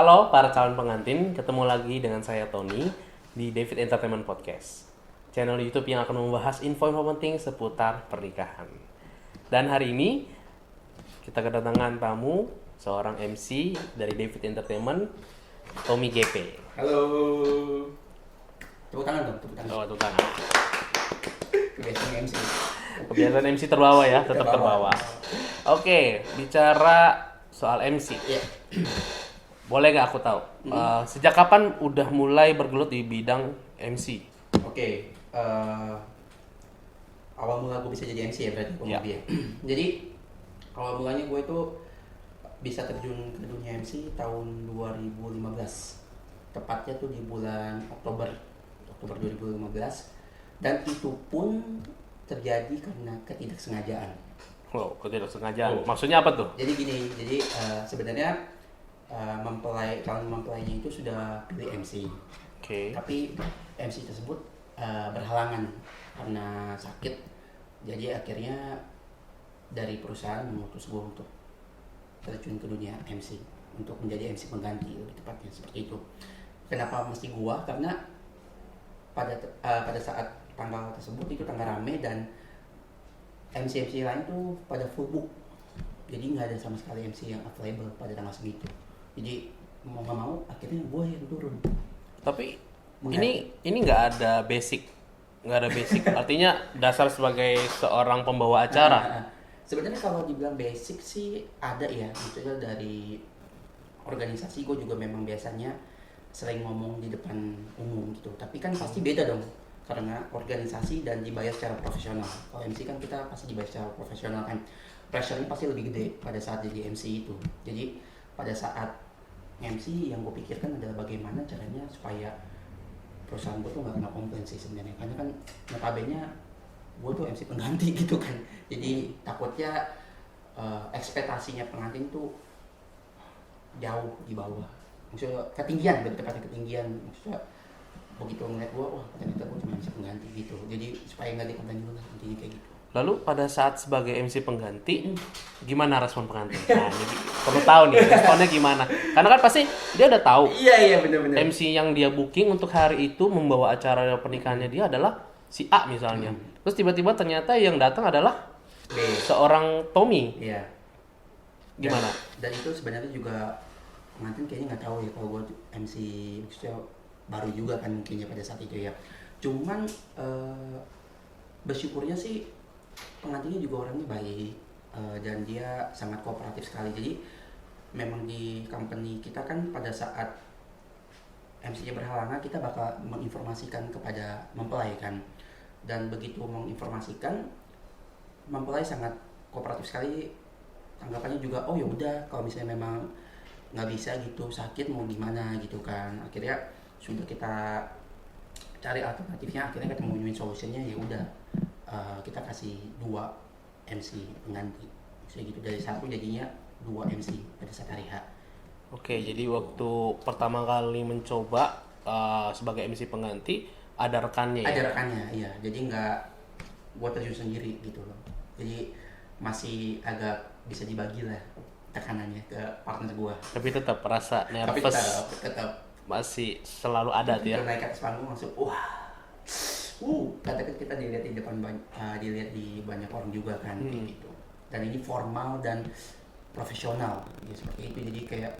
Halo para calon pengantin, ketemu lagi dengan saya Tony di David Entertainment Podcast, channel YouTube yang akan membahas info-info penting seputar pernikahan. Dan hari ini kita kedatangan tamu, seorang MC dari David Entertainment, Tommy GP. Halo. Tepuk tangan dong, tepuk tangan. Oh, tepuk tangan. Kebiasaan MC. Kebiasaan MC terbawa ya, tetap terbawa. Oke, bicara soal MC. Iya. Boleh nggak aku tahu? Sejak kapan udah mulai bergelut di bidang MC? Oke. Awal mula gue bisa jadi MC ya berarti kurang Iya. lebih ya. Jadi awal mulanya gue itu bisa terjun ke dunia MC tahun 2015. Tepatnya tuh di bulan Oktober 2015. Dan itu pun terjadi karena ketidaksengajaan. Oh, ketidaksengajaan. Maksudnya apa tuh? Jadi gini, sebenarnya calon mempelainya itu sudah pilih MC. Oke. Tapi MC tersebut berhalangan karena sakit. Jadi akhirnya dari perusahaan memutus gue untuk terjun ke dunia MC, untuk menjadi MC pengganti, lebih tepatnya seperti itu. Kenapa mesti gua? Karena pada saat tanggal tersebut itu tanggal rame dan MC lain tuh pada full book. Jadi nggak ada sama sekali MC yang available pada tanggal segitu. Jadi mau nggak mau akhirnya gue yang turun. Tapi ini nggak ada basic, artinya dasar sebagai seorang pembawa acara. Sebenarnya kalau dibilang basic sih ada ya, misalnya dari organisasi gue juga memang biasanya sering ngomong di depan umum gitu. Tapi kan pasti beda dong, karena organisasi dan dibayar secara profesional. Kalau MC kan kita pasti dibayar secara profesional kan, pressure-nya pasti lebih gede pada saat jadi MC itu. Jadi pada saat MC yang gue pikirkan adalah bagaimana caranya supaya perusahaan gue tuh nggak kena komplain sih sebenarnya, karena kan notabene gue tuh MC pengganti gitu kan. Jadi takutnya ekspektasinya pengantin tuh jauh di bawah, maksudnya ketinggian, lebih tepatnya ketinggian. Maksudnya begitu ngeliat gue, wah ternyata gue cuma MC pengganti gitu. Jadi supaya nggak dikomplain dulu lah, intinya kayak gitu. Lalu pada saat sebagai MC pengganti, gimana respon pengantin? Nah, jadi perlu tahu nih responnya gimana. Karena kan pasti dia udah tahu Iya benar-benar. MC yang dia booking untuk hari itu membawa acara pernikahannya dia adalah si A misalnya. Terus tiba-tiba ternyata yang datang adalah B. seorang Tommy. Iya. Gimana? Dan itu sebenarnya juga pengantin kayaknya nggak tahu ya kalau gue MC, maksudnya baru juga kan mungkinnya pada saat itu ya. Cuman bersyukurnya sih pengantinnya juga orangnya baik, dan dia sangat kooperatif sekali. Jadi memang di company kita kan pada saat MC-nya berhalangan kita bakal menginformasikan kepada mempelai kan. Dan begitu menginformasikan, mempelai sangat kooperatif sekali. Tanggapannya juga, oh ya udah kalau misalnya memang nggak bisa gitu, sakit mau gimana gitu kan. Akhirnya sudah kita cari alternatifnya, akhirnya kita nemuin solusinya, ya udah kita kasih 2 MC pengganti. Saya gitu, dari 1 jadinya 2 MC pada saat hari H. Oke, jadi waktu pertama kali mencoba sebagai MC pengganti ada rekannya ya? Ada rekannya, iya. Jadi nggak buat terjun sendiri gitu loh. Jadi masih agak bisa dibagi lah tekanannya ke partner gua. Tapi tetap rasa Tapi nervous tetap masih selalu ada tuh ya? naik ke atas panggung langsung katakan kita dilihat di depan dilihat di banyak orang juga kan, gitu. Dan ini formal dan profesional ya, seperti itu. Jadi kayak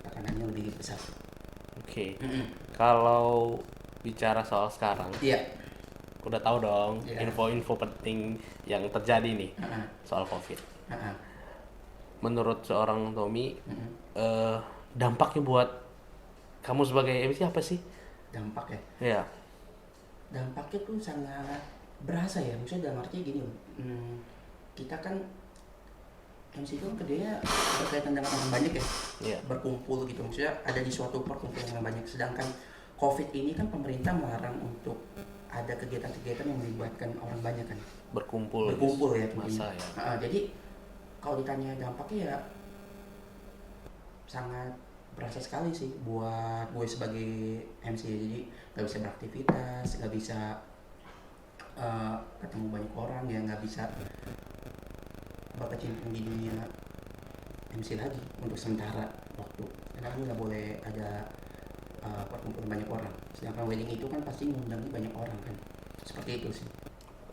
tekanannya lebih besar. Oke. Kalau bicara soal sekarang, Iya. udah tahu dong Iya. info-info penting yang terjadi nih soal COVID. Menurut seorang Tommy, dampaknya buat kamu sebagai MC apa sih? Dampak ya. Ya. Dampaknya tuh sangat berasa ya, maksudnya dalam artinya gini loh. Kita kan MC itu kan kerjanya berkaitan dengan orang banyak ya, Iya. berkumpul gitu, maksudnya ada di suatu perkumpulan yang banyak. Sedangkan COVID ini kan pemerintah melarang untuk ada kegiatan-kegiatan yang melibatkan orang banyak kan, Berkumpul ya masa tentunya. ya. Jadi kalau ditanya dampaknya ya sangat berasa sekali sih buat gue sebagai MC. Jadi nggak bisa beraktivitas, nggak bisa ketemu banyak orang ya, nggak bisa berkecimpung di dunia MC lagi untuk sementara waktu, karena kan nggak boleh ada perkumpulan banyak orang. Sedangkan wedding itu kan pasti ngundangnya banyak orang kan, seperti itu sih.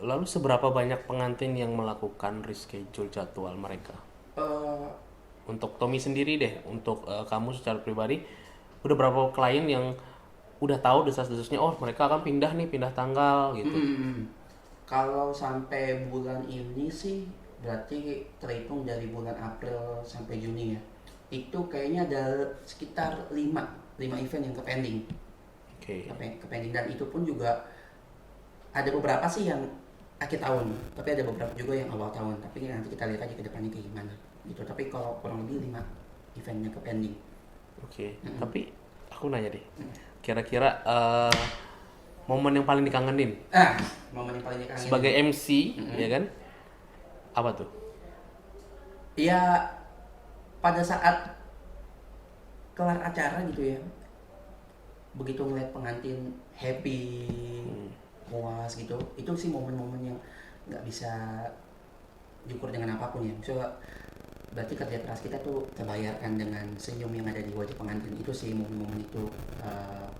Lalu seberapa banyak pengantin yang melakukan reschedule jadwal mereka? Eh, Untuk Tommy sendiri deh, untuk kamu secara pribadi, udah berapa klien yang udah tahu desas-desusnya, oh mereka akan pindah tanggal gitu. Kalau sampai bulan ini sih berarti terhitung dari bulan April sampai Juni ya. Itu kayaknya ada sekitar 5 event yang ke pending. Oke. Ke pending, dan itu pun juga ada beberapa sih yang akhir tahun, tapi ada beberapa juga yang awal tahun. Tapi nanti kita lihat aja ke depannya kayak gimana gitu. Tapi kalau kurang lebih 5 eventnya ke pending. Oke. Tapi aku nanya deh, kira-kira momen yang paling dikangenin Momen yang paling dikangenin sebagai MC, ya kan? Apa tuh? ya pada saat kelar acara gitu ya, begitu ngeliat pengantin happy, puas gitu, itu sih momen-momen yang nggak bisa diukur dengan apapun ya. So, berarti kerja keras kita tuh terbayarkan dengan senyum yang ada di wajah pengantin. Itu sih momen-momen itu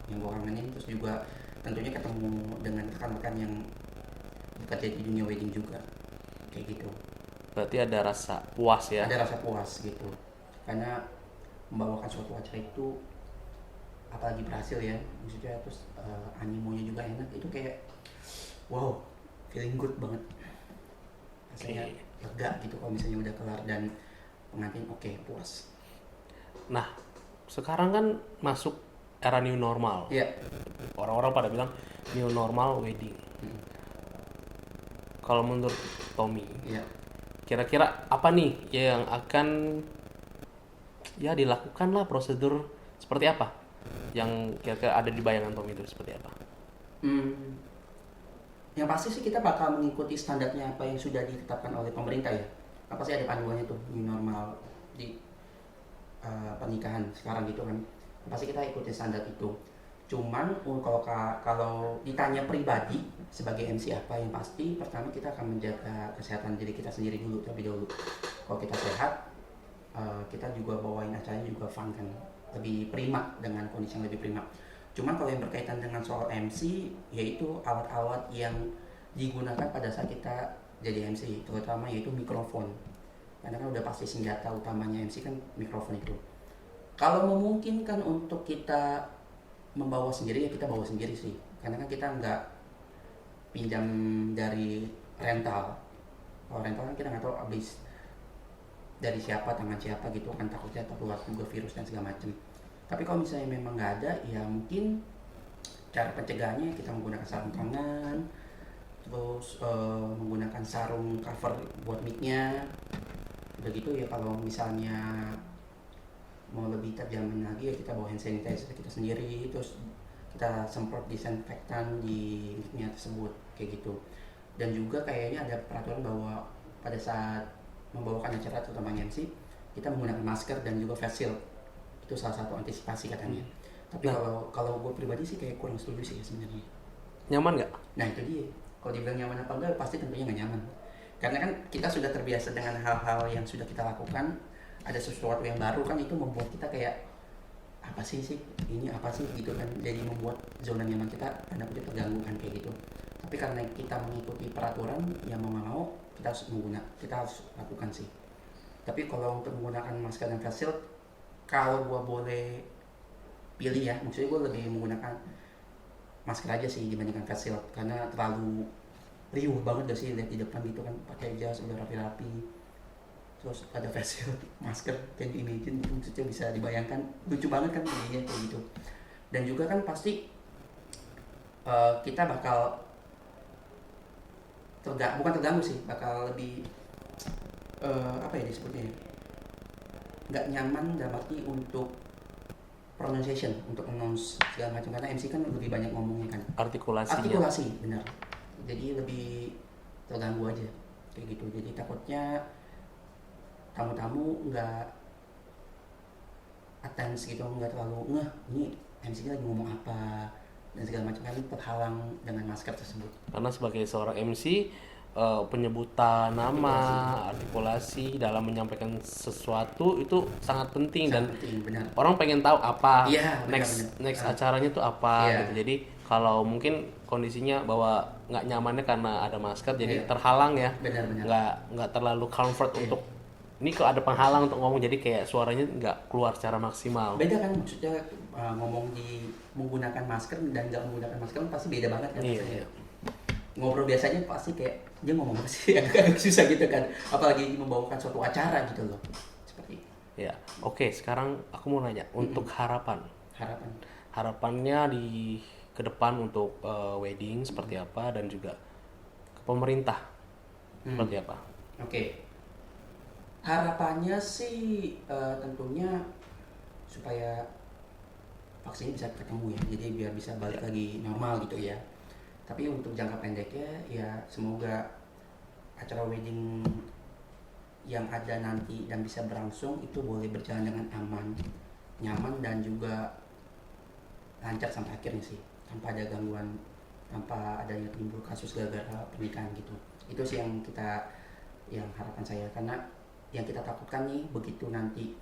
yang gue kangenin. Terus juga tentunya ketemu dengan rekan-rekan yang bekerja di dunia wedding juga, kayak gitu. Berarti ada rasa puas ya? Ada rasa puas gitu, karena membawakan suatu acara itu, apalagi berhasil ya, maksudnya terus animonya juga enak, itu kayak wow, feeling good banget, rasanya lega gitu kalau misalnya udah kelar dan pengantin oke, puas. Nah, sekarang kan masuk era new normal. Iya. Orang-orang pada bilang new normal wedding. Kalau menurut Tommy, Iya. kira-kira apa nih yang akan ya dilakukan lah, prosedur seperti apa yang kira-kira ada di bayangan Tommy itu seperti apa? Yang pasti sih kita bakal mengikuti standarnya apa yang sudah ditetapkan oleh pemerintah ya. Apa sih ada panduannya tuh new normal di pernikahan sekarang gitu kan. Pasti kita ikuti standar itu. Cuman kalau ditanya pribadi sebagai MC apa, yang pasti pertama kita akan menjaga kesehatan diri kita sendiri dulu terlebih dahulu. Kalau kita sehat, kita juga bawain acaranya juga fun kan, lebih prima, dengan kondisi yang lebih prima. Cuman kalau yang berkaitan dengan soal MC, yaitu alat-alat yang digunakan pada saat kita jadi MC, terutama yaitu mikrofon. Karena kan udah pasti senjata utamanya MC kan mikrofon itu. Kalau memungkinkan untuk kita membawa sendiri, ya kita bawa sendiri sih, karena kan kita nggak pinjam dari rental. Kalau rental kan kita nggak tahu habis dari siapa, tangan siapa gitu kan, takutnya tertular juga virus dan segala macem. Tapi kalau misalnya memang nggak ada, ya mungkin cara pencegahannya kita menggunakan sarung tangan, terus menggunakan sarung cover buat mic-nya. Udah gitu ya, kalau misalnya mau lebih terjamin lagi ya kita bawa hand sanitizer kita sendiri, terus kita semprot disinfektan di mic-nya tersebut, kayak gitu. Dan juga kayaknya ada peraturan bahwa pada saat membawakan acara terutama MC, kita menggunakan masker dan juga face shield. Itu salah satu antisipasi katanya. Tapi kalau gue pribadi sih kayak kurang setuju sih sebenarnya. Nyaman nggak? Nah itu dia, kalau dibilang nyaman apa enggak, pasti tentunya nggak nyaman. Karena kan kita sudah terbiasa dengan hal-hal yang sudah kita lakukan, ada sesuatu yang baru kan, itu membuat kita kayak apa sih ini apa sih gitu kan, jadi membuat zona nyaman kita tanda kutip terganggu kan, kayak gitu. Tapi karena kita mengikuti peraturan, ya mau nggak mau kita harus lakukan sih. Tapi kalau untuk menggunakan masker dan face shield, kalau gue boleh pilih ya, maksudnya gue lebih menggunakan masker aja sih dibandingkan face shield, karena terlalu riuh banget gak sih lihat di depan gitu kan, pakai jas udah rapi-rapi, terus ada face shield, masker, can you imagine gitu, maksudnya bisa dibayangkan, lucu banget kan jadinya kayak gitu. Dan juga kan pasti kita bakal bukan terganggu sih, bakal lebih apa ya disebutnya, nggak nyaman dalam arti untuk pronunciation, untuk announce segala macam, karena MC kan lebih banyak ngomongnya kan, artikulasi benar, jadi lebih terganggu aja kayak gitu. Jadi takutnya tamu-tamu nggak attends gitu, nggak terlalu ngeh ini MC-nya lagi ngomong apa dan segala macam, kan terhalang dengan masker tersebut. Karena sebagai seorang MC penyebutan nama, artikulasi dalam menyampaikan sesuatu itu sangat penting dan benar. orang pengen tahu apa Iya, next acaranya itu apa Iya. gitu. Jadi kalau mungkin kondisinya bahwa nggak nyamannya karena ada masker jadi terhalang ya, Benar. nggak terlalu comfort untuk ini kok ada penghalang untuk ngomong, jadi kayak suaranya nggak keluar secara maksimal. Beda kan maksudnya ngomong di menggunakan masker dan nggak menggunakan masker kan pasti beda banget kan. Iya. Ngobrol biasanya pasti kayak dia ngomong apa sih agak susah gitu kan, apalagi membawakan suatu acara gitu loh, seperti itu. Ya, oke. Sekarang aku mau nanya untuk harapannya di ke depan untuk wedding seperti apa dan juga ke pemerintah seperti apa? Oke. Harapannya sih tentunya supaya vaksin bisa ketemu ya, jadi biar bisa balik lagi normal gitu ya. Tapi untuk jangka pendeknya ya semoga acara wedding yang ada nanti dan bisa berlangsung itu boleh berjalan dengan aman, nyaman dan juga lancar sampai akhirnya sih, tanpa ada gangguan, tanpa adanya timbul kasus gara-gara pernikahan gitu. Itu sih yang harapan saya, karena yang kita takutkan nih begitu nanti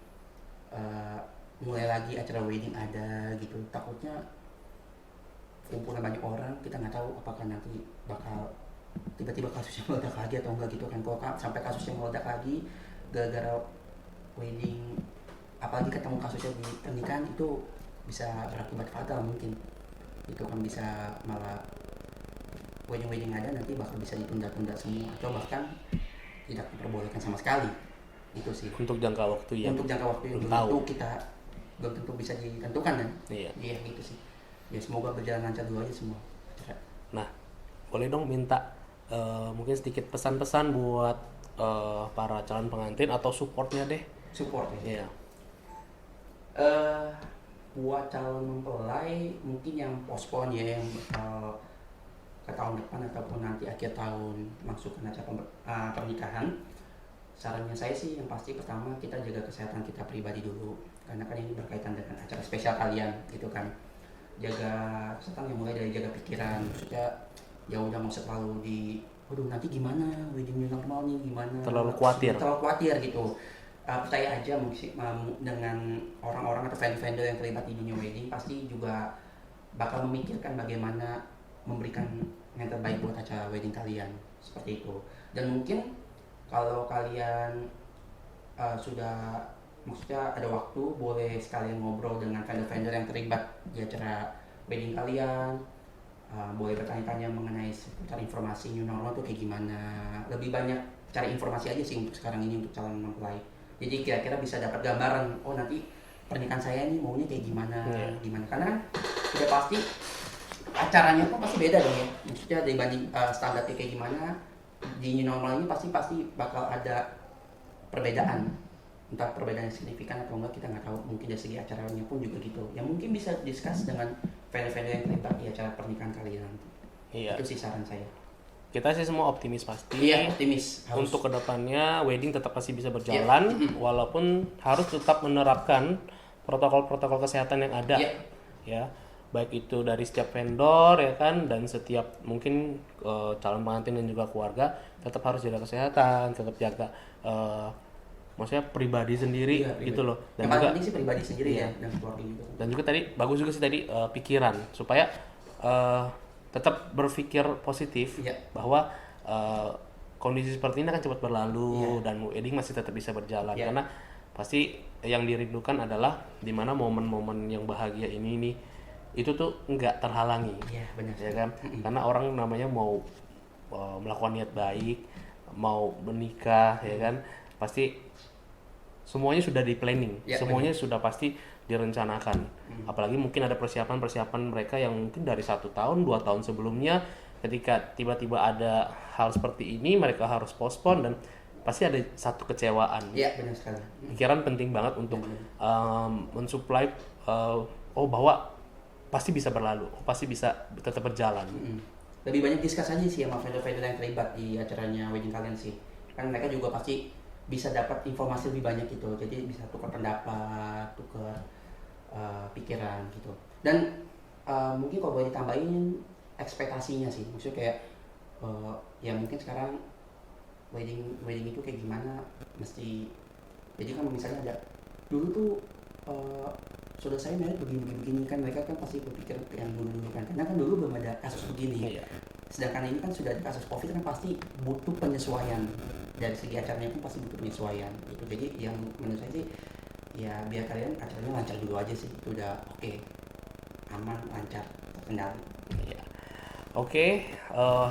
mulai lagi acara wedding ada gitu, takutnya kumpulan banyak orang, kita nggak tahu apakah nanti bakal tiba-tiba kasusnya meledak lagi atau enggak gitu kan. Kalau sampai kasusnya meledak lagi gara-gara wedding, apalagi ketemu kasusnya di pernikahan, itu bisa berakibat fatal mungkin. Itu kan bisa malah wedding ada nanti bakal bisa ditunda-tunda semua atau bahkan tidak diperbolehkan sama sekali. Itu sih Untuk jangka waktu ya. untuk jangka waktu yang belum tentu bisa ditentukan kan. Iya gitu sih ya, semoga berjalan lancar dulu aja semua. Nah, boleh dong minta mungkin sedikit pesan-pesan buat para calon pengantin atau supportnya deh. Support ya. Iya. Buat calon mempelai mungkin yang postpone ya, yang ke tahun depan ataupun nanti akhir tahun masuk ke acara pernikahan, sarannya saya sih yang pasti pertama kita jaga kesehatan kita pribadi dulu, karena kan ini berkaitan dengan acara spesial kalian gitu kan. Jaga kesehatan yang mulai dari jaga pikiran, maksudnya ya udah nggak usah terlalu waduh nanti gimana wedding new normal nih, gimana Terlalu khawatir gitu. Percaya aja dengan orang-orang atau vendor yang terlibat di dunia wedding pasti juga bakal memikirkan bagaimana memberikan yang terbaik buat acara wedding kalian, seperti itu. Dan mungkin kalau kalian sudah, maksudnya ada waktu, boleh sekalian ngobrol dengan vendor-vendor yang terlibat di acara wedding kalian. Boleh bertanya-tanya mengenai seputar informasi new normal tuh kayak gimana. Lebih banyak cari informasi aja sih untuk sekarang ini untuk calon mempelai. Jadi kira-kira bisa dapat gambaran, oh nanti pernikahan saya nih maunya kayak gimana, karena kan udah pasti acaranya pun pasti beda dong ya. Maksudnya dibanding standarnya kayak gimana, di new normal ini pasti bakal ada perbedaan, entah perbedaan yang signifikan atau enggak kita nggak tahu. Mungkin dari segi acaranya pun juga gitu yang mungkin bisa discuss dengan vendor-vendor yang terlibat di acara pernikahan kalian nanti. Itu sih saran saya. Kita sih semua optimis pasti. Iya, optimis. Untuk kedepannya wedding tetap pasti bisa berjalan, walaupun harus tetap menerapkan protokol-protokol kesehatan yang ada. Ya, baik itu dari setiap vendor ya kan, dan setiap mungkin calon pengantin dan juga keluarga tetap harus jaga kesehatan, tetap jaga maksudnya pribadi sendiri gitu loh. Dan yang juga penting sih pribadi sendiri ya, dan keluarga juga. Dan juga tadi bagus juga sih tadi pikiran supaya tetap berpikir positif bahwa kondisi seperti ini akan cepat berlalu dan wedding masih tetap bisa berjalan, karena pasti yang dirindukan adalah dimana momen-momen yang bahagia ini nih itu tuh nggak terhalangi, benar. Ya kan? Karena orang namanya mau melakukan niat baik, mau menikah ya kan, pasti semuanya sudah di planning, semuanya sudah pasti direncanakan. Apalagi mungkin ada persiapan mereka yang mungkin dari 1 tahun 2 tahun sebelumnya, ketika tiba-tiba ada hal seperti ini mereka harus postpone dan pasti ada satu kecewaan. Benar sekali. Pikiran penting banget untuk mensupply bahwa pasti bisa berlalu, pasti bisa tetap berjalan. Lebih banyak discuss aja sih sama vendor-vendor yang terlibat di acaranya wedding kalian sih, kan mereka juga pasti bisa dapat informasi lebih banyak gitu, jadi bisa tukar pendapat, tukar pikiran gitu. Dan mungkin kalau boleh ditambahin ekspektasinya sih, maksudnya kayak ya mungkin sekarang wedding wedding itu kayak gimana, mesti jadi kan misalnya ada dulu tuh saudara saya married begini kan, mereka kan pasti berpikir yang dulu kan, karena kan dulu belum ada kasus begini. Iya. Sedangkan ini kan sudah ada kasus covid kan, pasti butuh penyesuaian dari segi acaranya pun pasti butuh penyesuaian gitu. Jadi yang menurut saya sih ya biar kalian acaranya lancar dulu aja sih, itu udah oke, aman, lancar, terkendali. Iya. Oke,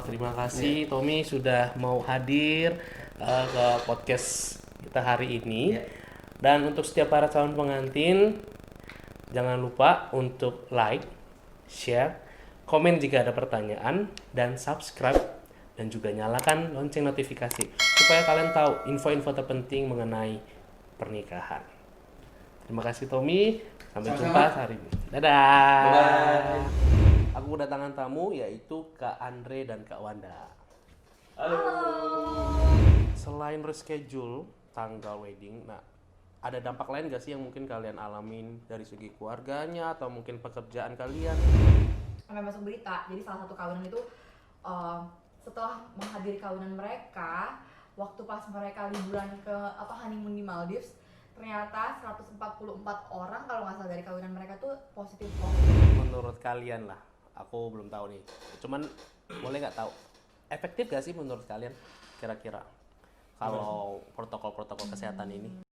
terima kasih Tommy sudah mau hadir ke podcast kita hari ini. Iya. Dan untuk setiap para calon pengantin, jangan lupa untuk like, share, komen jika ada pertanyaan, dan subscribe, dan juga nyalakan lonceng notifikasi supaya kalian tahu info-info terpenting mengenai pernikahan. Terima kasih Tommy, sampai Sama-sama. jumpa hari ini. Dadah. Bye-bye. Aku kedatangan tamu yaitu Kak Andre dan Kak Wanda. Selain reschedule tanggal wedding, nah ada dampak lain gak sih yang mungkin kalian alamin dari segi keluarganya atau mungkin pekerjaan kalian? Sampai masuk berita, jadi salah satu kawinan itu setelah menghadiri kawinan mereka, waktu pas mereka liburan ke honeymoon di Maldives, ternyata 144 orang kalau nggak salah dari kawinan mereka tuh positif COVID. Menurut kalian lah, aku belum tahu nih. Cuman boleh nggak tahu efektif gak sih menurut kalian kira-kira kalau protokol-protokol kesehatan ini?